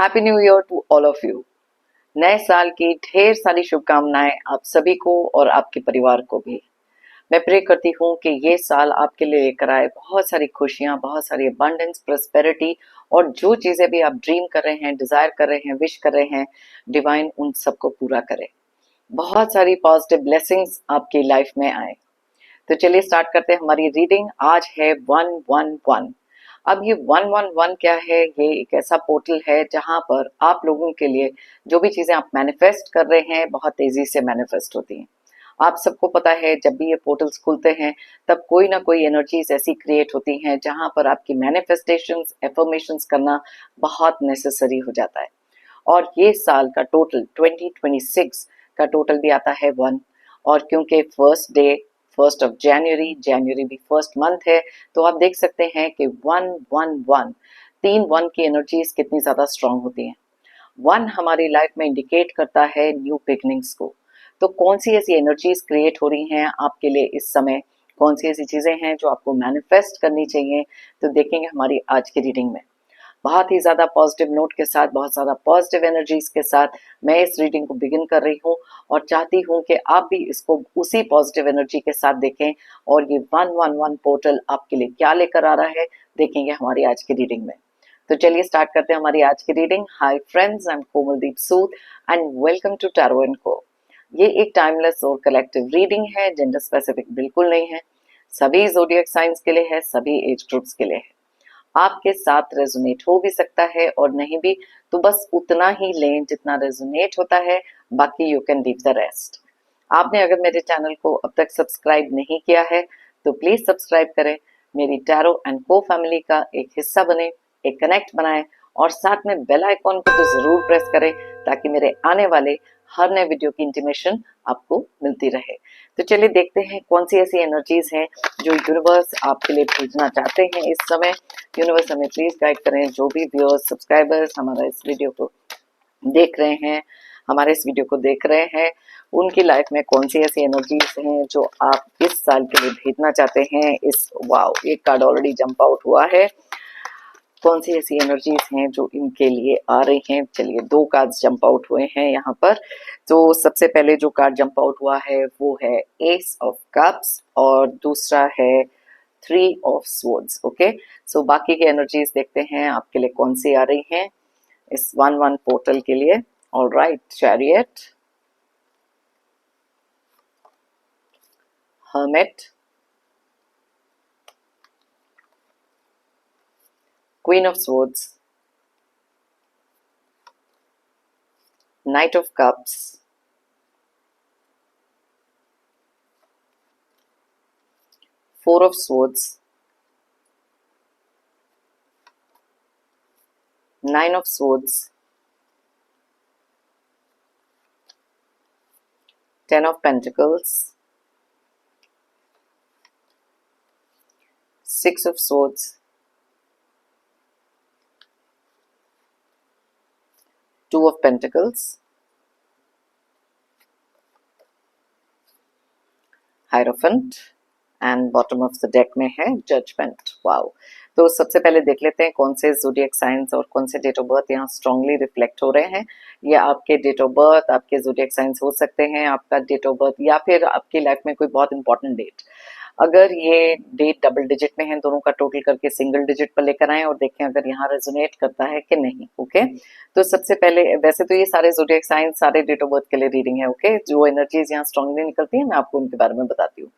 Happy new year to all of you. नए साल की ढेर सारी शुभकामनाएं आप सभी को और आपके परिवार को भी। मैं प्रे करती हूँ कि ये साल आपके लिए लेकर आए बहुत सारी खुशियां, बहुत सारी अबंडेंस, प्रोस्पेरिटी और जो चीजें भी आप ड्रीम कर रहे हैं, डिजायर कर रहे हैं, विश कर रहे हैं, डिवाइन उन सबको पूरा करे। बहुत सारी पॉजिटिव ब्लेसिंग्स आपकी लाइफ में आए। तो चलिए स्टार्ट करते हैं हमारी रीडिंग। आज है 111। अब ये 111 क्या है? ये एक ऐसा पोर्टल है जहां पर आप लोगों के लिए जो भी चीजें आप मैनिफेस्ट कर रहे हैं बहुत तेजी से मैनिफेस्ट होती हैं। आप सबको पता है जब भी ये पोर्टल्स खुलते हैं तब कोई ना कोई एनर्जीज ऐसी क्रिएट होती हैं जहां पर आपकी मैनिफेस्टेशंस, एफर्मेशंस करना बहुत नेसेसरी हो जाता है। और ये साल का टोटल 2026 का टोटल भी आता है 1। और क्योंकि फर्स्ट डे 1 जनवरी, जनवरी भी फर्स्ट मंथ है, तो आप देख सकते हैं कि 111 तीन 1 की एनर्जीज कितनी ज्यादा स्ट्रांग होती हैं। 1 हमारी लाइफ में इंडिकेट करता है न्यू बिगनिंग्स को। तो कौन सी ऐसी एनर्जीज क्रिएट हो रही हैं आपके लिए इस समय, कौन सी ऐसी चीजें हैं जो आपको मैनिफेस्ट करनी चाहिए, तो देखेंगे हमारी आज की रीडिंग में। बहुत ही ज्यादा पॉजिटिव नोट के साथ, बहुत ज्यादा पॉजिटिव एनर्जीज के साथ मैं इस रीडिंग को बिगिन कर रही हूँ और चाहती हूँ कि आप भी इसको उसी पॉजिटिव एनर्जी के साथ देखें। और ये 111 पोर्टल आपके लिए क्या लेकर आ रहा है देखेंगे हमारी आज की रीडिंग में। तो चलिए स्टार्ट करते हैं हमारी आज की reading. Hi friends, I am Komaldeep Sood and welcome to tarot and co. ये एक टाइमलेस और कलेक्टिव रीडिंग है, जेंडर स्पेसिफिक बिल्कुल नहीं है। सभी ज़ोडिएक साइंस के लिए है, सभी एज ग्रुप्स के लिए है। आपके साथ रेजोनेट हो भी सकता है और नहीं भी, तो बस उतना ही लें जितना रेजोनेट होता है, बाकी you can leave the rest. आपने अगर मेरे चैनल को अब तक सब्सक्राइब नहीं किया है तो प्लीज सब्सक्राइब करें, मेरी टैरो एंड को फैमिली का एक हिस्सा बने, एक कनेक्ट बनाएं और साथ में बेल आइकॉन को तो जरूर प्रेस करें ताकि मेरे आने वाले हर नए वीडियो की इंटीमेशन आपको मिलती रहे। तो चलिए देखते हैं कौन सी ऐसी एनर्जीज हैं जो यूनिवर्स आपके लिए भेजना चाहते हैं इस समय। यूनिवर्स हमें प्लीज गाइड करें। जो भी व्यूअर्स, सब्सक्राइबर्स हमारा इस वीडियो को देख रहे हैं, हमारे इस वीडियो को देख रहे हैं, उनकी लाइफ में कौन सी ऐसी एनर्जीज हैं जो आप इस साल के लिए भेजना चाहते हैं। इस वाओ, एक कार्ड ऑलरेडी जंप आउट हुआ है। कौन सी ऐसी एनर्जीज हैं जो इनके लिए आ रही हैं। चलिए, 2 कार्ड्स जंप आउट हुए हैं यहाँ पर। तो सबसे पहले जो कार्ड जंप आउट हुआ है वो है एस ऑफ कप्स और दूसरा है 3 ऑफ स्वॉर्ड्स। ओके, सो बाकी की एनर्जीज देखते हैं आपके लिए कौन सी आ रही हैं इस 1-1 पोर्टल के लिए। Alright, chariot, hermit, queen of swords, night of cups, 4 of swords, 9 of swords, 10 of pentacles, 6 of swords, 2 of pentacles, hierophant and bottom of the deck में है जजमेंट। वाओ, तो सबसे पहले देख लेते हैं कौन से ज़ोडिएक साइंस और कौन से डेट ऑफ बर्थ यहाँ स्ट्रांगली रिफ्लेक्ट हो रहे हैं। ये आपके डेट ऑफ बर्थ, आपके ज़ोडिएक साइंस हो सकते हैं, आपका डेट ऑफ बर्थ या फिर आपकी लाइफ में कोई बहुत इंपॉर्टेंट डेट। अगर ये डेट डबल डिजिट में है, दोनों का टोटल करके सिंगल डिजिट पर लेकर आए और देखें अगर यहाँ रेजोनेट करता है कि नहीं। ओके, तो सबसे पहले, वैसे तो ये सारे ज़ोडिएक साइंस, सारे डेट ऑफ बर्थ के लिए रीडिंग है। ओके, जो एनर्जीज यहाँ स्ट्रांगली निकलती है मैं आपको उनके बारे में बताती हूँ।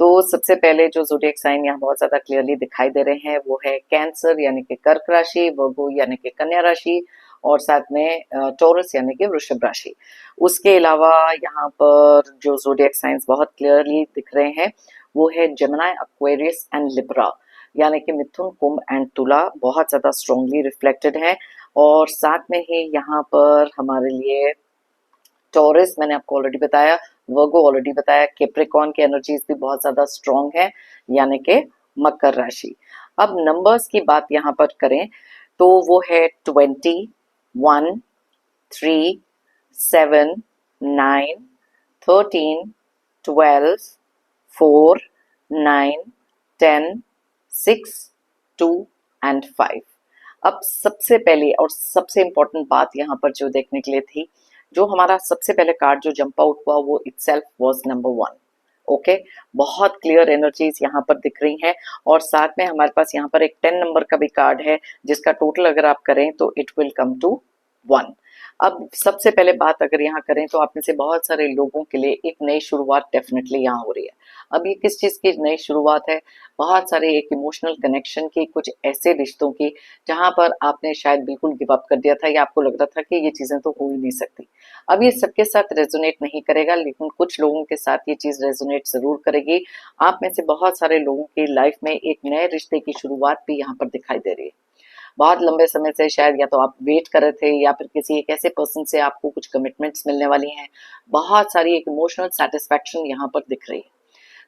तो सबसे पहले जो ज़ोडिएक साइन यहाँ बहुत ज्यादा क्लियरली दिखाई दे रहे हैं वो है कैंसर यानी कि कर्क राशि, वर्गो यानी कि कन्या राशि और साथ में टॉरस यानी कि वृषभ राशि। उसके अलावा यहाँ पर जो ज़ोडिएक साइंस बहुत क्लियरली दिख रहे हैं वो है जेमिनी, एक्वेरियस एंड लिब्रा, यानी कि मिथुन, कुंभ एंड तुला बहुत ज्यादा स्ट्रांगली रिफ्लेक्टेड है। और साथ में ही यहाँ पर हमारे लिए टॉरस मैंने आपको ऑलरेडी बताया, वर्गो ऑलरेडी बताया, कैप्रिकॉर्न की एनर्जीज भी बहुत ज्यादा स्ट्रांग है यानी कि मकर राशि। अब नंबर्स की बात यहाँ पर करें तो वो है 20, 1, 3, 7, 9, 13, 12, 4, 9, 10, 6, 2 एंड 5। अब सबसे पहले और सबसे इम्पोर्टेंट बात यहाँ पर जो देखने के लिए थी, जो हमारा सबसे पहले कार्ड जो जंप आउट हुआ वो इटसेल्फ वाज नंबर 1। ओके, बहुत क्लियर एनर्जीज यहाँ पर दिख रही हैं और साथ में हमारे पास यहाँ पर एक 10 नंबर का भी कार्ड है जिसका टोटल अगर आप करें तो इट विल कम टू 1। अब सबसे पहले बात अगर यहाँ करें तो आप में से बहुत सारे लोगों के लिए एक नई शुरुआत डेफिनेटली यहाँ हो रही है। अब ये किस चीज़ की नई शुरुआत है? बहुत सारे एक इमोशनल कनेक्शन की, कुछ ऐसे रिश्तों की जहाँ पर आपने शायद बिल्कुल गिव अप कर दिया था या आपको लग रहा था कि ये चीज़ें तो हो ही नहीं सकती। अब ये सबके साथ रेजोनेट नहीं करेगा, लेकिन कुछ लोगों के साथ ये चीज़ रेजोनेट ज़रूर करेगी। आप में से बहुत सारे लोगों की लाइफ में एक नए रिश्ते की शुरुआत भी यहाँ पर दिखाई दे रही है। बहुत लंबे समय से शायद या तो आप वेट कर रहे थे या फिर किसी एक ऐसे पर्सन से आपको कुछ कमिटमेंट्स मिलने वाली हैं। बहुत सारी एक इमोशनल सेटिस्फैक्शन यहाँ पर दिख रही है।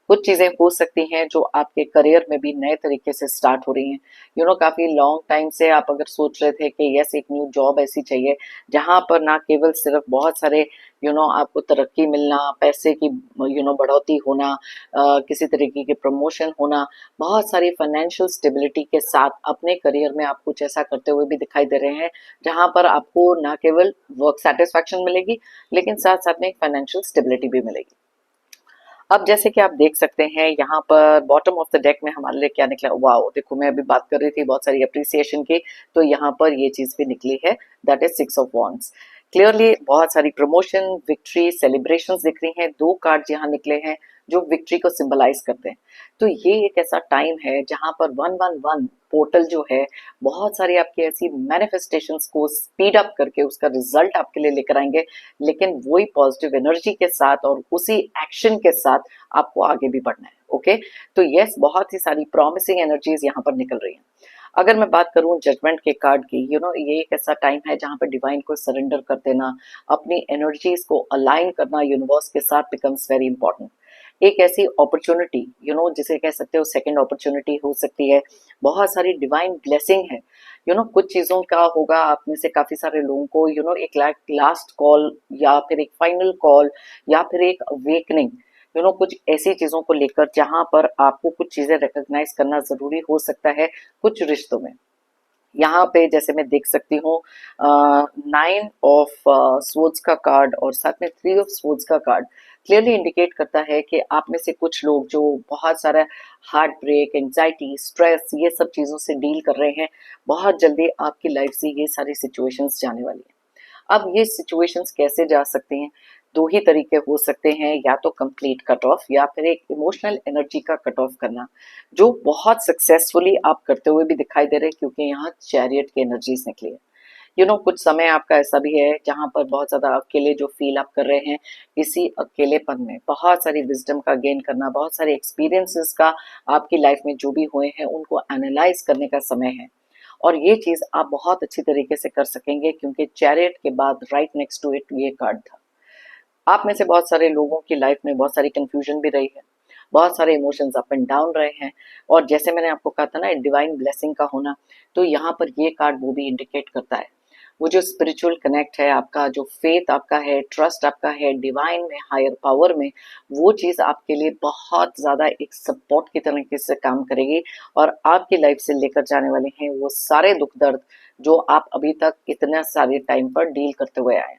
कुछ चीजें हो सकती हैं जो आपके करियर में भी नए तरीके से स्टार्ट हो रही हैं। काफी लॉन्ग टाइम से आप अगर सोच रहे थे कि यस एक न्यू जॉब ऐसी चाहिए जहां पर ना केवल सिर्फ बहुत सारे आपको तरक्की मिलना, पैसे की बढ़ोतरी होना, किसी तरीके के प्रमोशन होना, बहुत सारी फाइनेंशियल स्टेबिलिटी के साथ अपने करियर में आप कुछ ऐसा करते हुए भी दिखाई दे रहे हैं जहां पर आपको ना केवल वर्क सेटिस्फैक्शन मिलेगी लेकिन साथ साथ में एक फाइनेंशियल स्टेबिलिटी भी मिलेगी। अब जैसे कि आप देख सकते हैं यहाँ पर बॉटम ऑफ द डेक में हमारे लिए क्या निकला। वाओ, देखो मैं अभी बात कर रही थी बहुत सारी अप्रिसिएशन की, तो यहाँ पर ये चीज भी निकली है, that is 6 of wands. Clearly बहुत सारी प्रमोशन, विक्ट्री, सेलिब्रेशंस दिख रही हैं। 2 कार्ड यहाँ निकले हैं जो विक्ट्री को सिंबलाइज करते हैं। तो ये एक ऐसा टाइम है जहां पर 111 पोर्टल जो है बहुत सारी आपकी ऐसी मैनिफेस्टेशंस को स्पीड अप करके उसका रिजल्ट आपके लिए लेकर आएंगे, लेकिन वही पॉजिटिव एनर्जी के साथ और उसी एक्शन के साथ आपको आगे भी बढ़ना है। ओके, तो यस बहुत ही सारी प्रॉमिसिंग एनर्जीज यहाँ पर निकल रही हैं। अगर मैं बात करूं जजमेंट के कार्ड की, ये एक ऐसा टाइम है जहां पर डिवाइन को सरेंडर कर देना, अपनी एनर्जीज को अलाइन करना यूनिवर्स के साथ बिकम्स वेरी इंपॉर्टेंट। एक ऐसी अपॉर्चुनिटी जिसे कह सकते हो सेकंड अपॉर्चुनिटी हो सकती है। बहुत सारी डिवाइन ब्लेसिंग है। कुछ चीजों का होगा आप में से काफी सारे लोगों को एक लास्ट कॉल या फिर एक फाइनल कॉल या फिर एक अवेकनिंग, कुछ ऐसी चीजों को लेकर जहां पर आपको कुछ चीजें रिकॉग्नाइज करना जरूरी हो सकता है कुछ रिश्तों में। यहाँ पे जैसे मैं देख सकती हूँ 9 ऑफ स्वॉर्ड्स का कार्ड और साथ में 3 ऑफ स्वॉर्ड्स का कार्ड क्लियरली इंडिकेट करता है कि आप में से कुछ लोग जो बहुत सारा हार्ट ब्रेक, एंजाइटी, स्ट्रेस, ये सब चीजों से डील कर रहे हैं, बहुत जल्दी आपकी लाइफ से ये सारी सिचुएशंस जाने वाली है। अब ये सिचुएशंस कैसे जा सकती हैं? 2 ही तरीके हो सकते हैं, या तो कंप्लीट कट ऑफ या फिर एक इमोशनल एनर्जी का कट ऑफ करना, जो बहुत सक्सेसफुली आप करते हुए भी दिखाई दे रहे हैं क्योंकि यहाँ चैरियट की एनर्जीज निकली है। कुछ समय आपका ऐसा भी है जहां पर बहुत ज्यादा अकेले जो फील आप कर रहे हैं, इसी अकेलेपन में बहुत सारी विजडम का गेन करना, बहुत सारे एक्सपीरियंसेस का आपकी लाइफ में जो भी हुए हैं उनको एनालाइज करने का समय है। और ये चीज आप बहुत अच्छी तरीके से कर सकेंगे क्योंकि चैरियट के बाद राइट नेक्स्ट टू इट ये कार्ड था। आप में से बहुत सारे लोगों की लाइफ में बहुत सारी कंफ्यूजन भी रही है, बहुत सारे इमोशंस अप एंड डाउन रहे हैं, और जैसे मैंने आपको कहा था ना डिवाइन ब्लेसिंग का होना, तो यहाँ पर ये कार्ड वो भी इंडिकेट करता है। वो जो स्पिरिचुअल कनेक्ट है आपका, जो फेथ आपका है, ट्रस्ट आपका है डिवाइन में, हायर पावर में, वो चीज आपके लिए बहुत ज्यादा एक सपोर्ट की तरीके से काम करेगी और आपकी लाइफ से लेकर जाने वाले हैं वो सारे दुख दर्द जो आप अभी तक इतना सारे टाइम पर डील करते हुए आए।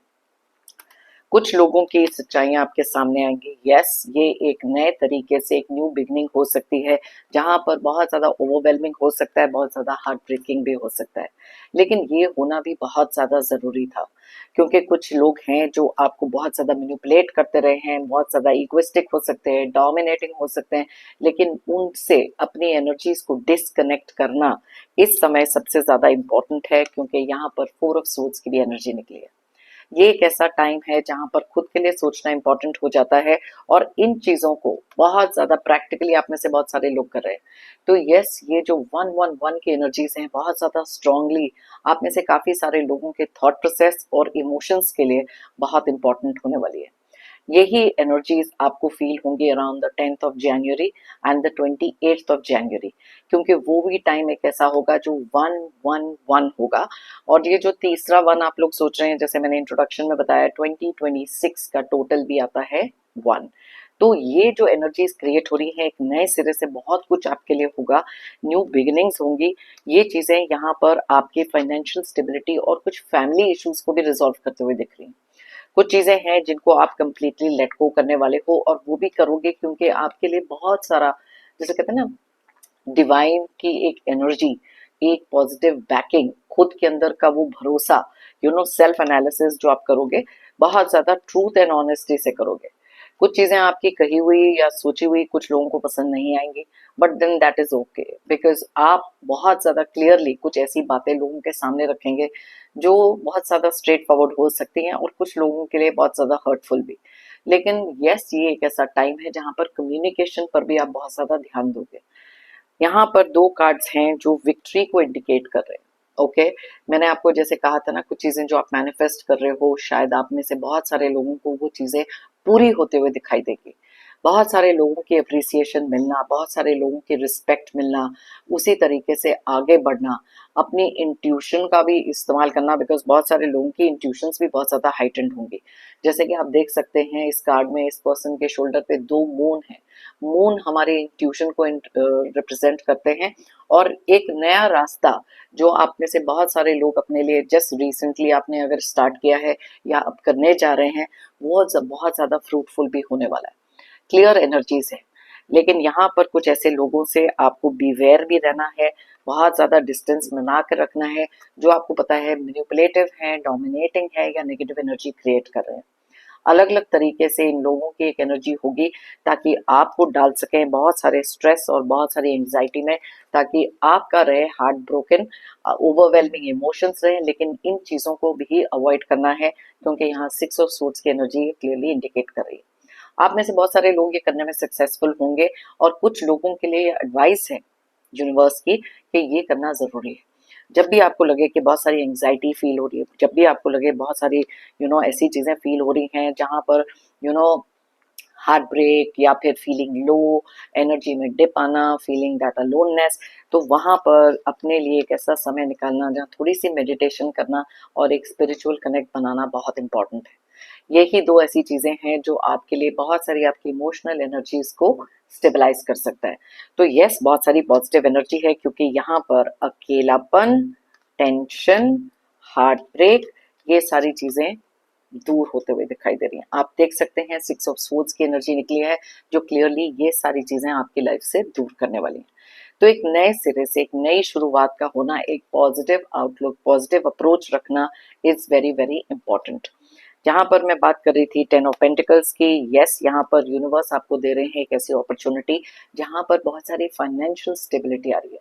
कुछ लोगों की सच्चाइयां आपके सामने आएंगी। यस, ये एक नए तरीके से एक न्यू बिगनिंग हो सकती है जहां पर बहुत ज्यादा ओवरवेलमिंग हो सकता है, बहुत ज्यादा हार्ट ब्रेकिंग भी हो सकता है, लेकिन ये होना भी बहुत ज्यादा जरूरी था क्योंकि कुछ लोग हैं जो आपको बहुत ज्यादा मैनिपुलेट करते रहे हैं, बहुत ज्यादा इगोइस्टिक हो सकते हैं, डोमिनेटिंग हो सकते हैं, लेकिन उनसे अपनी एनर्जीज को डिस्कनेक्ट करना इस समय सबसे ज्यादा इंपॉर्टेंट है क्योंकि यहाँ पर 4 ऑफ सोर्ड्स की भी एनर्जी निकली है। ये एक ऐसा टाइम है जहां पर खुद के लिए सोचना इंपॉर्टेंट हो जाता है और इन चीजों को बहुत ज्यादा प्रैक्टिकली आप में से बहुत सारे लोग कर रहे हैं। तो यस, ये जो 111 की एनर्जीज हैं बहुत ज्यादा स्ट्रांगली आप में से काफी सारे लोगों के थॉट प्रोसेस और इमोशंस के लिए बहुत इंपॉर्टेंट होने वाली है। यही एनर्जीज आपको फील होंगी around the 10th of January and the 28th of January, क्योंकि वो भी टाइम एक ऐसा होगा जो 111 होगा। और ये जो तीसरा वन आप लोग सोच रहे हैं, जैसे मैंने इंट्रोडक्शन में बताया 2026 का टोटल भी आता है 1, तो ये जो एनर्जीज क्रिएट हो रही है, एक नए सिरे से बहुत कुछ आपके लिए होगा, न्यू बिगिनिंग्स होंगी। ये चीजें यहाँ पर आपकी फाइनेंशियल स्टेबिलिटी और कुछ फैमिली इश्यूज को भी रिजॉल्व करते हुए दिख रही हैं। कुछ चीजें हैं जिनको आप कंप्लीटली लेट गो करने वाले हो, और वो भी करोगे क्योंकि आपके लिए बहुत सारा, जैसे कहते हैं ना, डिवाइन की एक एनर्जी, एक पॉजिटिव बैकिंग, खुद के अंदर का वो भरोसा, सेल्फ एनालिसिस जो आप करोगे, बहुत ज्यादा ट्रूथ एंड ऑनेस्टी से करोगे। कुछ चीजें आपकी कही हुई या सोची हुई कुछ लोगों को पसंद नहीं आएंगी, but then that is okay, because आप बहुत ज्यादा क्लियरली कुछ ऐसी बातें लोगों के सामने रखेंगे जो बहुत ज्यादा स्ट्रेट फॉरवर्ड हो सकती हैं और कुछ लोगों के लिए बहुत ज्यादा हर्टफुल भी। लेकिन यस, ये एक ऐसा टाइम है जहां पर कम्युनिकेशन पर भी आप बहुत ज्यादा ध्यान दोगे। यहाँ पर दो कार्ड्स हैं जो विक्ट्री को इंडिकेट कर रहे हैं। ओके, मैंने आपको जैसे कहा था ना, कुछ चीजें जो आप मैनिफेस्ट कर रहे हो, शायद आप में से बहुत सारे लोगों को वो चीजें पूरी होते हुए दिखाई देगी। बहुत सारे लोगों की अप्रिसिएशन मिलना, बहुत सारे लोगों की रिस्पेक्ट मिलना, उसी तरीके से आगे बढ़ना, अपनी इंट्यूशन का भी इस्तेमाल करना, बिकॉज बहुत सारे लोगों की इंट्यूशंस भी बहुत ज्यादा हाइटेंड होंगी। जैसे कि आप देख सकते हैं इस कार्ड में इस पर्सन के शोल्डर पे दो मून है। मून हमारे इंट्यूशन को रिप्रेजेंट करते हैं, और एक नया रास्ता जो आप में से बहुत सारे लोग अपने लिए जस्ट रिसेंटली आपने अगर स्टार्ट किया है या अब करने जा रहे हैं, वो बहुत ज्यादा फ्रूटफुल भी होने वाला है। क्लियर एनर्जीज है, लेकिन यहाँ पर कुछ ऐसे लोगों से आपको बीवेयर भी रहना है, बहुत ज्यादा डिस्टेंस बना कर रखना है, जो आपको पता है मैनिपुलेटिव है, डोमिनेटिंग है, या नेगेटिव एनर्जी क्रिएट कर रहे हैं। अलग अलग तरीके से इन लोगों की एक एनर्जी होगी, ताकि आपको डाल सकें बहुत सारे स्ट्रेस और बहुत सारी एंजाइटी में, ताकि आपका रहे हार्ट ब्रोकन, ओवरवेलमिंग इमोशंस रहे। लेकिन इन चीजों को भी अवॉइड करना है, क्योंकि यहाँ 6 ऑफ सोर्ड्स की एनर्जी क्लियरली इंडिकेट कर रही है। आप में से बहुत सारे लोग ये करने में सक्सेसफुल होंगे, और कुछ लोगों के लिए एडवाइस है यूनिवर्स की कि ये करना जरूरी है। जब भी आपको लगे कि बहुत सारी एंजाइटी फील हो रही है, जब भी आपको लगे बहुत सारी ऐसी चीजें फील हो रही हैं जहां पर यू नो हार्ट ब्रेक, या फिर फीलिंग लो, एनर्जी में डिप आना, फीलिंग दैट अलोननेस, तो वहां पर अपने लिए एक ऐसा समय निकालना जहाँ थोड़ी सी मेडिटेशन करना और एक स्पिरिचुअल कनेक्ट बनाना बहुत इंपॉर्टेंट है। यही दो ऐसी चीजें हैं जो आपके लिए बहुत सारी आपकी इमोशनल एनर्जीज को स्टेबलाइज कर सकता है। तो यस, बहुत सारी पॉजिटिव एनर्जी है, क्योंकि यहाँ पर अकेलापन, टेंशन, हार्ट ब्रेक, ये सारी चीजें दूर होते हुए दिखाई दे रही हैं। आप देख सकते हैं 6 ऑफ सोर्ड्स की एनर्जी निकली है, जो क्लियरली ये सारी चीजें आपकी लाइफ से दूर करने वाली हैं। तो एक नए सिरे से एक नई शुरुआत का होना, एक पॉजिटिव आउटलुक, पॉजिटिव अप्रोच रखना इज वेरी वेरी इंपॉर्टेंट। जहां पर मैं बात कर रही थी 10 ऑफ पेंटिकल्स की, यस, यहाँ पर यूनिवर्स आपको दे रहे हैं एक ऐसी अपॉर्चुनिटी जहां पर बहुत सारी फाइनेंशियल स्टेबिलिटी आ रही है।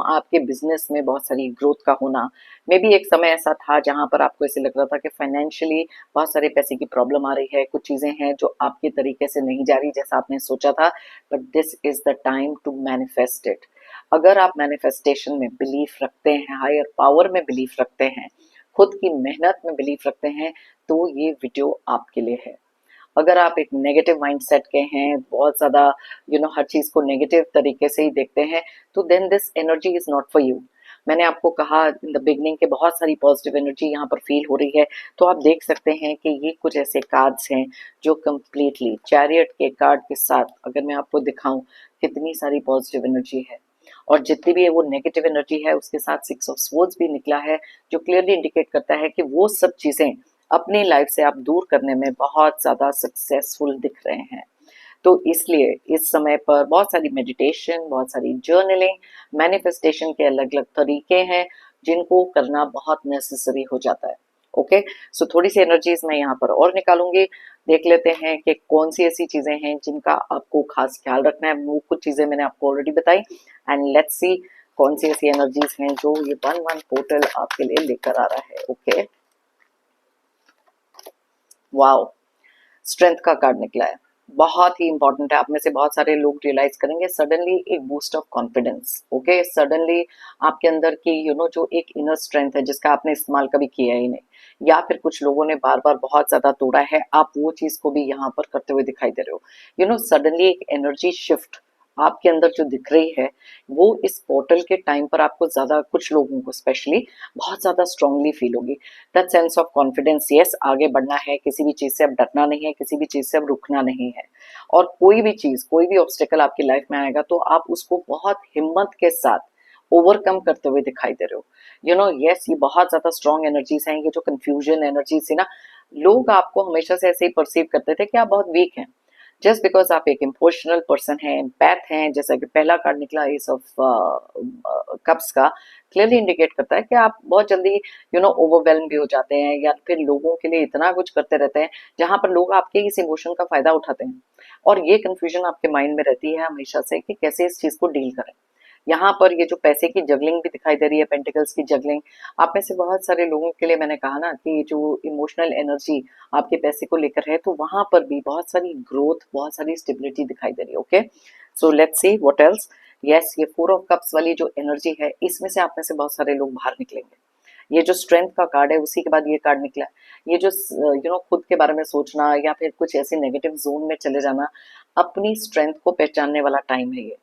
आपके बिजनेस में बहुत सारी ग्रोथ का होना। मे बी एक समय ऐसा था जहां पर आपको ऐसे लग रहा था कि फाइनेंशियली बहुत सारे पैसे की प्रॉब्लम आ रही है, कुछ चीजें हैं जो आपके तरीके से नहीं जा रही जैसा आपने सोचा था, but this is the time to manifest it. अगर आप मैनिफेस्टेशन में बिलीफ रखते हैं, हायर पावर में बिलीफ रखते हैं, खुद की मेहनत में बिलीफ रखते हैं, तो ये वीडियो आपके लिए है। अगर आप एक नेगेटिव माइंडसेट के हैं, बहुत ज्यादा हर चीज को नेगेटिव तरीके से ही देखते हैं, तो then this energy is not for you. मैंने आपको कहा इन द बिगनिंग के बहुत सारी पॉजिटिव एनर्जी यहाँ पर फील हो रही है। तो आप देख सकते हैं कि ये कुछ ऐसे कार्ड्स हैं जो कंप्लीटली चैरियट के कार्ड के साथ, अगर मैं आपको दिखाऊं, कितनी सारी पॉजिटिव एनर्जी है, और जितनी भी वो नेगेटिव एनर्जी है उसके साथ 6 ऑफ सोर्ड्स भी निकला है, जो क्लियरली इंडिकेट करता है कि वो सब चीजें अपनी लाइफ से आप दूर करने में बहुत ज्यादा सक्सेसफुल दिख रहे हैं। तो इसलिए इस समय पर बहुत सारी मेडिटेशन, बहुत सारी जर्नलिंग, मैनिफेस्टेशन के अलग अलग तरीके हैं जिनको करना बहुत नेसेसरी हो जाता है। ओके, सो थोड़ी सी एनर्जीज मैं यहाँ पर और निकालूंगी। देख लेते हैं कि कौन सी ऐसी चीजें हैं जिनका आपको खास ख्याल रखना है। वो कुछ चीजें मैंने आपको ऑलरेडी बताई, एंड लेट्स सी कौन सी ऐसी एनर्जीज हैं जो ये 1-1 पोर्टल आपके लिए लेकर आ रहा है। ओके, वाओ, स्ट्रेंथ का कार्ड निकला है, बहुत ही इंपॉर्टेंट है। आप में से बहुत सारे लोग रियलाइज करेंगे सडनली एक boost of confidence. Okay, suddenly आपके अंदर की जो एक इनर स्ट्रेंथ है जिसका आपने इस्तेमाल कभी किया ही नहीं, या फिर कुछ लोगों ने बार बार बहुत ज्यादा तोड़ा है, आप वो चीज को भी यहाँ पर करते हुए दिखाई दे रहे हो। सडनली एक एनर्जी शिफ्ट आपके अंदर जो दिख रही है वो इस पोर्टल के टाइम पर आपको ज्यादा, कुछ लोगों को स्पेशली बहुत ज्यादा स्ट्रांगली फील होगी। That sense of confidence, yes आगे बढ़ना है, किसी भी चीज से अब डरना नहीं है, किसी भी चीज से अब रुकना नहीं है। और कोई भी चीज, कोई भी ऑब्स्टेकल आपकी लाइफ में आएगा तो आप उसको बहुत हिम्मत के साथ ओवरकम करते हुए दिखाई दे रहे हो। यू नो यस, ये बहुत ज्यादा स्ट्रॉन्ग एनर्जीज हैं। ये जो कंफ्यूजन एनर्जीज थी ना, लोग आपको हमेशा से ऐसे ही परसीव करते थे कि आप बहुत वीक हैं, जस्ट बिकॉज आप एक इमोशनल पर्सन हैं, एम्पैथ हैं। जैसा कि पहला कार्ड निकला एस ऑफ कप्स का, क्लियरली इंडिकेट करता है कि आप बहुत जल्दी ओवरवेल्म भी हो जाते हैं, या फिर लोगों के लिए इतना कुछ करते रहते हैं जहां पर लोग आपके इस इमोशन का फायदा उठाते हैं। और ये कंफ्यूजन आपके माइंड में रहती है हमेशा से कि कैसे इस चीज को डील करें। यहाँ पर ये जो पैसे की जगलिंग भी दिखाई दे रही है, पेंटिकल्स की जगलिंग, आप में से बहुत सारे लोगों के लिए मैंने कहा ना कि जो इमोशनल एनर्जी आपके पैसे को लेकर है, तो वहां पर भी बहुत सारी ग्रोथ, बहुत सारी स्टेबिलिटी दिखाई दे रही है। Okay, so let's see what else. Yes, ये 4 ऑफ कप्स वाली जो एनर्जी है, इसमें से आप में से बहुत सारे लोग बाहर निकलेंगे। ये जो स्ट्रेंथ का कार्ड है, उसी के बाद ये कार्ड निकला है। ये जो खुद के बारे में सोचना या फिर कुछ ऐसे नेगेटिव जोन में चले जाना, अपनी स्ट्रेंथ को पहचानने वाला टाइम है ये।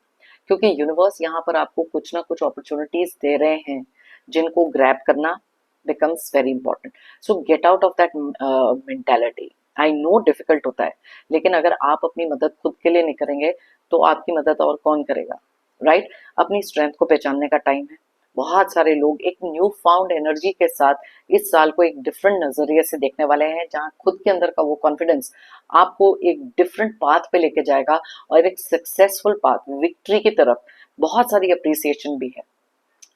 क्योंकि यूनिवर्स यहाँ पर आपको कुछ ना कुछ अपॉर्चुनिटीज दे रहे हैं जिनको ग्रैब करना becomes very important. So get out of that mentality. I know difficult होता है, लेकिन अगर आप अपनी मदद खुद के लिए नहीं करेंगे तो आपकी मदद और कौन करेगा, राइट? अपनी स्ट्रेंथ को पहचानने का टाइम है। बहुत सारे लोग एक न्यू फाउंड एनर्जी के साथ इस साल को एक डिफरेंट नजरिए से देखने वाले हैं, जहां खुद के अंदर का वो कॉन्फिडेंस आपको एक डिफरेंट पाथ पे लेके जाएगा, और एक सक्सेसफुल पाथ, विक्ट्री की तरफ। बहुत सारी अप्रिसिएशन भी है,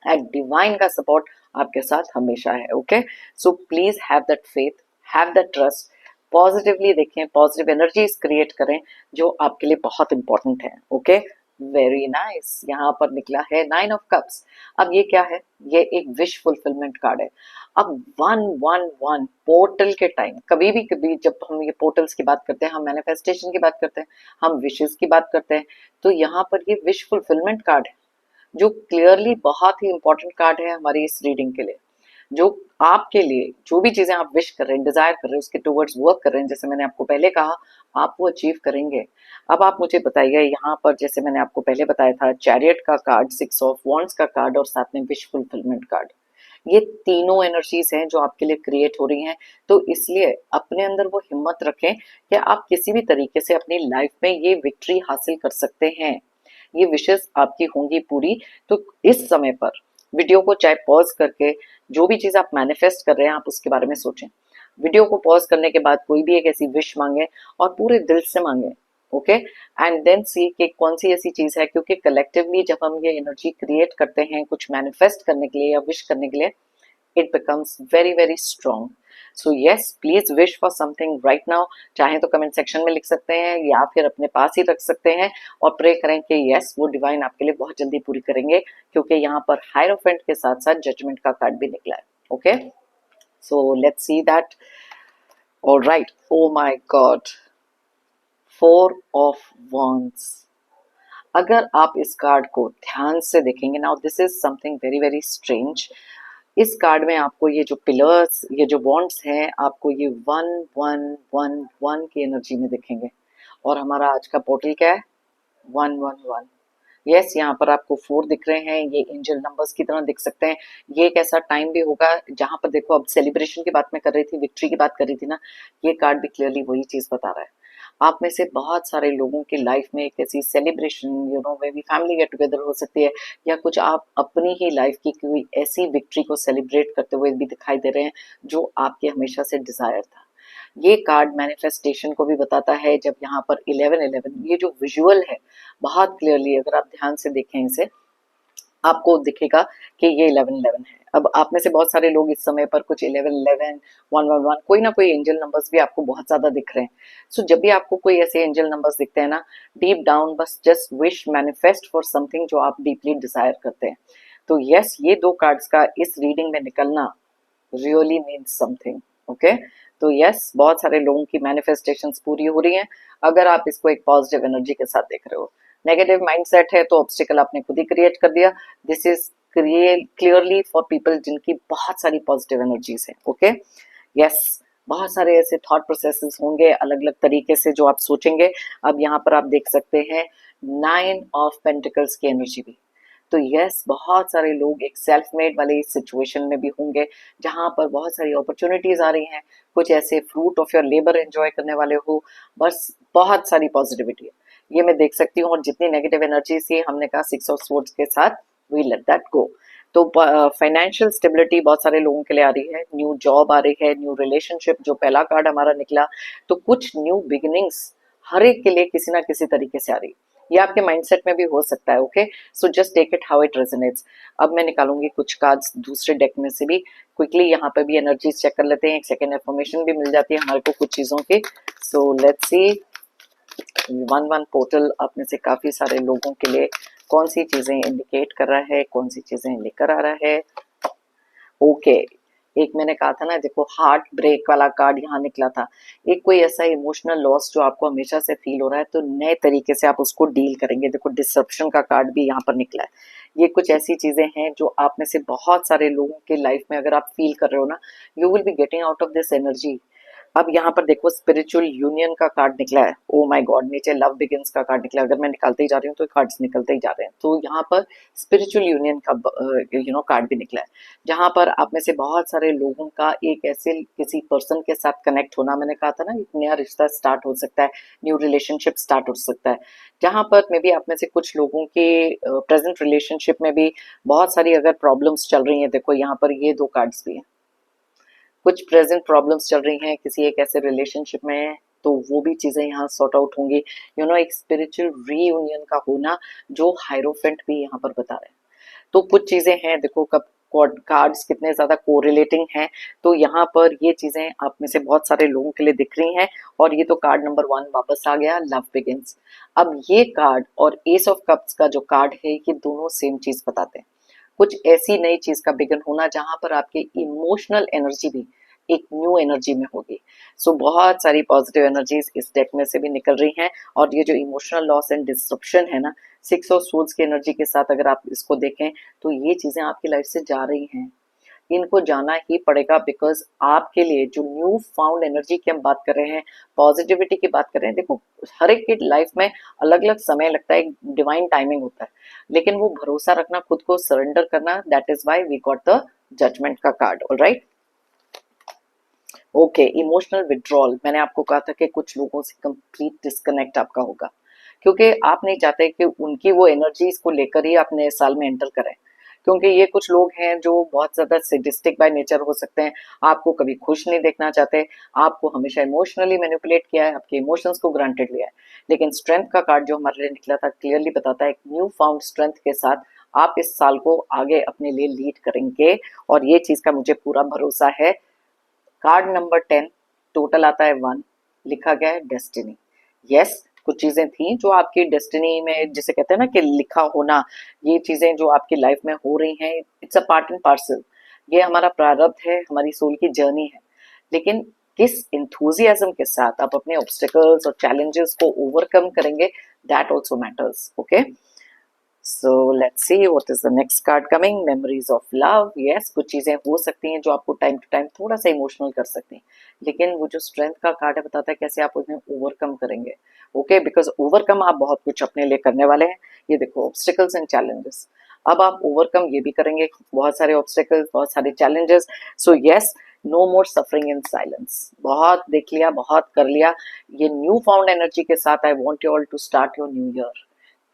एंड डिवाइन का सपोर्ट आपके साथ हमेशा है। Okay, so please have that faith, have that trust, positively देखें, पॉजिटिव एनर्जीज क्रिएट करें जो आपके लिए बहुत इंपॉर्टेंट है। Okay, very nice. यहाँ पर निकला है 9 ऑफ कप्स। अब ये क्या है? ये एक विश फुलफिलमेंट कार्ड है। अब 111 पोर्टल के टाइम, कभी जब हम ये पोर्टल्स की बात करते हैं, हम मैनिफेस्टेशन की बात करते हैं, हम विशेस की बात करते हैं, तो यहाँ पर ये विश फुलफिलमेंट कार्ड है, जो क्लियरली बहुत ही इंपॉर्टेंट कार्ड है हमारी इस रीडिंग के लिए। जो आपके लिए जो भी चीजें आप विश कर रहे हैं, डिजायर कर रहे हैं, उसके टुवर्ड्स वर्क कर रहे हैं, जैसे मैंने आपको पहले कहा, आप वो अचीव करेंगे। अब आप मुझे बताइए, यहाँ पर जैसे मैंने आपको पहले बताया था, चैरियट का कार्ड, 6 ऑफ वॉन्ड्स का कार्ड, और साथ में विश फुलफिलमेंट कार्ड, ये तीनों एनर्जीज हैं जो आपके लिए क्रिएट हो रही हैं। तो इसलिए अपने अंदर वो हिम्मत रखें कि आप किसी भी तरीके से अपनी लाइफ में ये विक्ट्री हासिल कर सकते हैं। ये विशेष आपकी होंगी पूरी। तो इस समय पर वीडियो को चाहे पॉज करके, जो भी चीज आप मैनिफेस्ट कर रहे हैं, आप उसके बारे में सोचें। वीडियो को पॉज करने के बाद कोई भी एक ऐसी विश मांगे, और पूरे दिल से मांगे। ओके, एंड देन सी कि कौन सी ऐसी चीज है, क्योंकि कलेक्टिवली जब हम ये एनर्जी क्रिएट करते हैं कुछ मैनिफेस्ट करने के लिए या विश करने के लिए, it becomes very very strong. So yes, please wish for something right now. चाहे तो कमेंट सेक्शन में लिख सकते हैं, या फिर अपने पास ही रख सकते हैं, और प्रे करें कि यस, वो डिवाइन आपके लिए बहुत जल्दी पूरी करेंगे, क्योंकि यहाँ पर हायरोफेंट के साथ साथ जजमेंट का कार्ड भी निकला है। Okay, so let's see that. Alright, oh my God, 4 of wands. अगर आप इस कार्ड को ध्यान से देखेंगे, now this is something very very strange. इस कार्ड में आपको ये जो पिलर्स, ये जो बॉन्ड्स हैं, आपको ये 1111 की एनर्जी में दिखेंगे। और हमारा आज का पोर्टल क्या है? 111। यस, यहाँ पर आपको 4 दिख रहे हैं, ये एंजल नंबर्स की तरह दिख सकते हैं। ये एक ऐसा टाइम भी होगा जहां पर, देखो, अब सेलिब्रेशन की बात मैं कर रही थी, विक्ट्री की बात कर रही थी ना, ये कार्ड भी क्लियरली वही चीज बता रहा है। आप में से बहुत सारे लोगों की लाइफ में एक ऐसी सेलिब्रेशन, वे भी फैमिली गेट टुगेदर हो सकती है, या कुछ आप अपनी ही लाइफ की कोई ऐसी विक्ट्री को सेलिब्रेट करते हुए भी दिखाई दे रहे हैं जो आपके हमेशा से डिजायर था। ये कार्ड मैनिफेस्टेशन को भी बताता है। जब यहाँ पर 1111, ये जो विजुअल है, बहुत क्लियरली अगर आप ध्यान से देखें इसे, आपको दिखेगा कि ये 1111 है। अब आप में से बहुत सारे लोग इस समय पर कुछ 1111, 111, कोई ना कोई एंजल नंबर्स भी आपको बहुत ज्यादा दिख रहे हैं। सो जब भी आपको कोई ऐसे एंजल नंबर्स दिखते हैं ना, डीप डाउन बस just wish, manifest for something जो आप डीपली डिजायर करते हैं। तो यस, ये 2 कार्ड्स का इस रीडिंग में निकलना रियली मीन्स समथिंग। ओके, तो यस, बहुत सारे लोगों की मैनिफेस्टेशंस पूरी हो रही हैं, अगर आप इसको एक पॉजिटिव एनर्जी के साथ देख रहे हो। नेगेटिव माइंडसेट है तो ऑब्स्टिकल आपने खुद ही क्रिएट कर दिया। This is clearly for people जिनकी बहुत सारी पॉजिटिव एनर्जीज है। ओके, यस, बहुत सारे ऐसे थॉट प्रोसेसेस होंगे अलग अलग तरीके से जो आप सोचेंगे। अब यहाँ पर आप देख सकते हैं नाइन ऑफ पेंटिकल्स की एनर्जी भी। तो यस, बहुत सारे लोग एक सेल्फ मेड वाले सिचुएशन में भी होंगे जहां पर बहुत सारी अपॉर्चुनिटीज आ रही हैं, कुछ ऐसे fruit of your labour enjoy करने वाले हो, बस बहुत सारी पॉजिटिविटी है, ये मैं देख सकती हूँ। और जितनी नेगेटिव एनर्जी थी, हमने कहा 6 ऑफ स्वॉर्ड्स के साथ वी लेट दैट गो। तो फाइनेंशियल स्टेबिलिटी बहुत सारे लोगों के लिए आ रही है, न्यू जॉब आ रही है, न्यू रिलेशनशिप, जो पहला कार्ड हमारा निकला, तो कुछ न्यू बिगिनिंग्स हर एक के लिए किसी ना किसी तरीके से आ रही है। ये आपके माइंडसेट में भी हो सकता है। Okay, so just take it how it resonates. अब मैं निकालूंगी कुछ कार्ड्स दूसरे डेक में से भी, क्विकली यहाँ पे भी एनर्जीज चेक कर लेते हैं, एक सेकेंड इन्फॉर्मेशन भी मिल जाती है हमारे को कुछ चीजों की। सो लेट्स सी, 1-1 पोर्टल आप में से काफी सारे लोगों के लिए कौन सी चीजें इंडिकेट कर रहा है, कौन सी चीजें लेकर आ रहा है। ओके, एक मैंने कहा था ना, देखो हार्ट ब्रेक वाला कार्ड यहाँ निकला था। एक कोई ऐसा इमोशनल लॉस जो आपको हमेशा से फील हो रहा है, तो नए तरीके से आप उसको डील करेंगे। देखो डिसरप्शन का कार्ड भी यहाँ पर निकला है। ये कुछ ऐसी चीजें हैं जो आप में से बहुत सारे लोगों के लाइफ में अगर आप फील कर रहे हो ना, you will be getting out of this energy. अब यहाँ पर देखो स्पिरिचुअल यूनियन का कार्ड निकला है। ओ माय गॉड, नीचे लव बिगिंस का कार्ड निकला है। अगर मैं निकालते ही जा रही हूँ तो कार्ड्स निकलते ही जा रहे हैं। तो यहाँ पर स्पिरिचुअल यूनियन का कार्ड भी निकला है, जहां पर आप में से बहुत सारे लोगों का एक ऐसे किसी पर्सन के साथ कनेक्ट होना, मैंने कहा था ना, एक नया रिश्ता स्टार्ट हो सकता है, न्यू रिलेशनशिप स्टार्ट हो सकता है, जहां पर मे बी आप में से कुछ लोगों के प्रेजेंट रिलेशनशिप में भी बहुत सारी अगर प्रॉब्लम्स चल रही हैं। देखो यहाँ पर ये दो कार्ड्स भी हैं, कुछ प्रेजेंट प्रॉब्लम्स चल रही हैं किसी एक ऐसे रिलेशनशिप में, तो वो भी चीजें यहाँ सॉर्ट आउट होंगी। एक स्पिरिचुअल रीयूनियन का होना, जो हायरोफेंट भी यहाँ पर बता रहे हैं। तो कुछ चीजें हैं, देखो कब कार्ड्स कितने ज्यादा कोरिलेटिंग हैं, तो यहाँ पर ये चीजें आप में से बहुत सारे लोगों के लिए दिख रही हैं। और ये तो कार्ड नंबर 1 वापस आ गया, लव बिगिंस। अब ये कार्ड और एस ऑफ कप्स का जो कार्ड है, ये दोनों सेम चीज बताते हैं, कुछ ऐसी नई चीज का बिगन होना जहां पर आपकी इमोशनल एनर्जी भी एक न्यू एनर्जी में होगी। सो बहुत सारी पॉजिटिव एनर्जीज इस डेक में से भी निकल रही हैं। और ये जो इमोशनल लॉस एंड डिस्ट्रप्शन है ना, 6 ऑफ स्वॉर्ड्स की एनर्जी के साथ अगर आप इसको देखें, तो ये चीजें आपकी लाइफ से जा रही हैं, इनको जाना ही पड़ेगा। बिकॉज आपके लिए जो न्यू फाउंड एनर्जी की हम बात कर रहे हैं, पॉजिटिविटी की बात कर रहे हैं, देखो हर एक की लाइफ में अलग अलग समय लगता है, डिवाइन टाइमिंग होता है, लेकिन वो भरोसा रखना, खुद को सरेंडर करना, that is why we got the judgement का card. Alright, okay, emotional withdrawal, मैंने आपको कहा था कि कुछ लोगों से कंप्लीट डिस्कनेक्ट आपका होगा, क्योंकि आप नहीं चाहते कि उनकी वो एनर्जीज को लेकर ही आप नए साल में एंटर करें। क्योंकि ये कुछ लोग हैं जो बहुत ज्यादा सिडिस्टिक बाय नेचर हो सकते हैं, आपको कभी खुश नहीं देखना चाहते, आपको हमेशा इमोशनली मैनिपुलेट किया है, आपके इमोशंस को ग्रांटेड लिया है। लेकिन स्ट्रेंथ का कार्ड जो हमारे लिए निकला था, क्लियरली बताता है, एक न्यू फाउंड स्ट्रेंथ के साथ आप इस साल को आगे अपने लिए लीड करेंगे, और ये चीज का मुझे पूरा भरोसा है। कार्ड नंबर 10, टोटल आता है 1, लिखा गया है डेस्टिनी। यस, कुछ चीजें थी जो आपकी डेस्टिनी में, जिसे कहते हैं ना कि लिखा होना, ये चीजें जो आपकी लाइफ में हो रही हैं, it's a part and parcel. ये हमारा प्रारब्ध है, हमारी सोल की जर्नी है। लेकिन किस इंथुजियाज्म के साथ आप अपने ऑब्स्टिकल्स और चैलेंजेस को ओवरकम करेंगे, that also matters. Okay, so let's see what is the next card coming, memories of love. Yes, कुछ चीजें हो सकती हैं जो आपको टाइम टू टाइम थोड़ा सा इमोशनल कर सकती हैं, लेकिन वो जो स्ट्रेंथ का कार्ड है, बताता है कैसे आप उन्हें ओवरकम करेंगे। ओके, बिकॉज ओवरकम आप बहुत कुछ अपने लिए करने वाले हैं। ये देखो ऑब्स्टिकल्स एंड चैलेंजेस, अब आप ओवरकम ये भी करेंगे, बहुत सारे ऑब्स्टिकल्स, बहुत सारे challenges. So yes, no more suffering in silence. बहुत देख लिया, बहुत कर लिया। ये न्यू फाउंड एनर्जी के साथ I want you all to start your new year.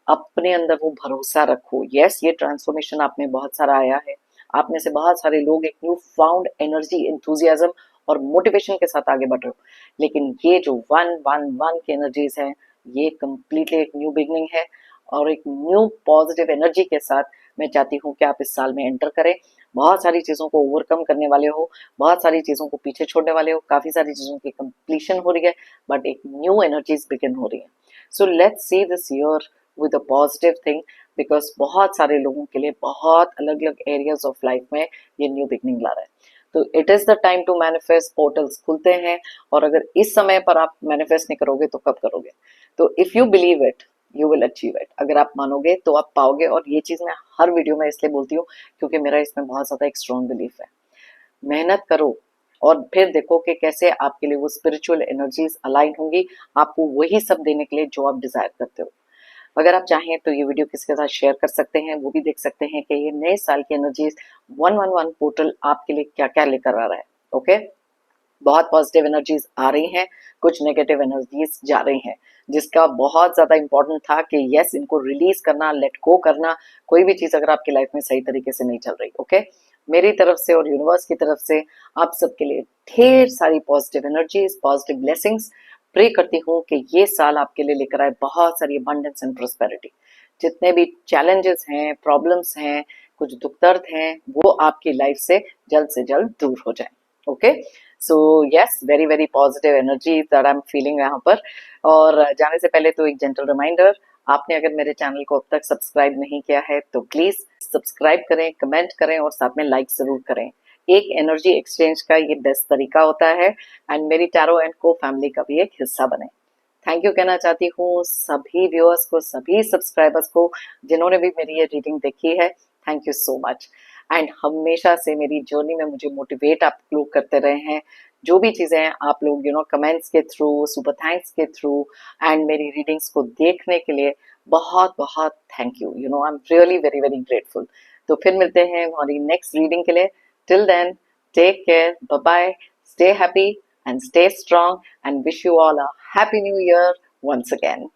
अपने अंदर वो भरोसा रखो। यस, ये ट्रांसफॉर्मेशन आप में बहुत सारा आया है, आप में से बहुत सारे लोग एक न्यू फाउंड एनर्जी, एंथुजियाज्म और मोटिवेशन के साथ आगे बढ़ रहे हो। लेकिन ये जो 1-1-1 की एनर्जीज है, ये कंप्लीटली एक न्यू बिगनिंग है, और एक न्यू पॉजिटिव एनर्जी के साथ मैं चाहती हूँ कि आप इस साल में एंटर करें। बहुत सारी चीजों को ओवरकम करने वाले हो, बहुत सारी चीजों को पीछे छोड़ने वाले हो, काफी सारी चीजों की कंप्लीशन हो रही है, बट एक न्यू एनर्जीज बिगिन हो रही है। So let's see this year with a positive thing, because बहुत सारे लोगों के लिए बहुत अलग अलग एरियाज ऑफ लाइफ में ये न्यू बिगनिंग ला रहा है। तो it is the time to manifest, portals खुलते हैं, और अगर इस समय पर आप मैनिफेस्ट नहीं करोगे तो कब करोगे? तो if you believe it, you will achieve it. अगर आप मानोगे तो आप पाओगे, और ये चीज मैं हर वीडियो में इसलिए बोलती हूँ क्योंकि मेरा इसमें बहुत ज्यादा एक स्ट्रॉन्ग बिलीफ है। मेहनत करो, और फिर देखो कि कैसे आपके लिए वो स्पिरिचुअल एनर्जीज अलाइन होंगी, आपको वही सब देने के लिए जो आप डिजायर करते हो। अगर आप चाहें तो ये वीडियो किसी के साथ शेयर कर सकते हैं, वो भी देख सकते हैं कि ये नए साल की एनर्जीज 111 पोर्टल आपके लिए क्या क्या लेकर आ रहा है। ओके, बहुत पॉजिटिव एनर्जीज आ रही हैं, कुछ नेगेटिव एनर्जीज जा रही हैं, जिसका बहुत ज्यादा इंपॉर्टेंट था कि यस, इनको रिलीज करना, लेट गो करना। कोई भी चीज अगर आपकी लाइफ में सही तरीके से नहीं चल रही, ओके, मेरी तरफ से और यूनिवर्स की तरफ से आप सबके लिए ढेर सारी positive energies, positive blessings. Pray करती हूँ कि ये साल आपके लिए लेकर आए बहुत सारी अबंडेंस एंड प्रोस्पेरिटी। जितने भी चैलेंजेस हैं, प्रॉब्लम्स हैं, कुछ दुख दर्द हैं, वो आपकी लाइफ से जल्द दूर हो जाए। Okay, so yes, very very positive energy that I am feeling यहाँ पर। और जाने से पहले तो एक जेंटल रिमाइंडर, आपने अगर मेरे चैनल को अब तक सब्सक्राइब नहीं किया है तो प्लीज सब्सक्राइब करें, कमेंट करें और साथ में लाइक जरूर करें। एक एनर्जी एक्सचेंज का ये बेस्ट तरीका होता है, एंड मेरी टैरो एंड को फैमिली का भी एक हिस्सा बने। थैंक यू कहना चाहती हूँ सभी व्यूअर्स को, सभी सब्सक्राइबर्स को जिन्होंने भी मेरी ये रीडिंग देखी है। Thank you so much. And हमेशा से मेरी जर्नी में मुझे मोटिवेट आप लोग करते रहे हैं। जो भी चीजें हैं आप लोग कमेंट्स के थ्रू, सुपर थैंक्स के थ्रू एंड मेरी रीडिंग्स को देखने के लिए बहुत बहुत thank you. I am really very very grateful. तो फिर मिलते हैं हमारी नेक्स्ट रीडिंग के लिए। Till then, take care, bye bye, stay happy and stay strong, and wish you all a happy new year once again.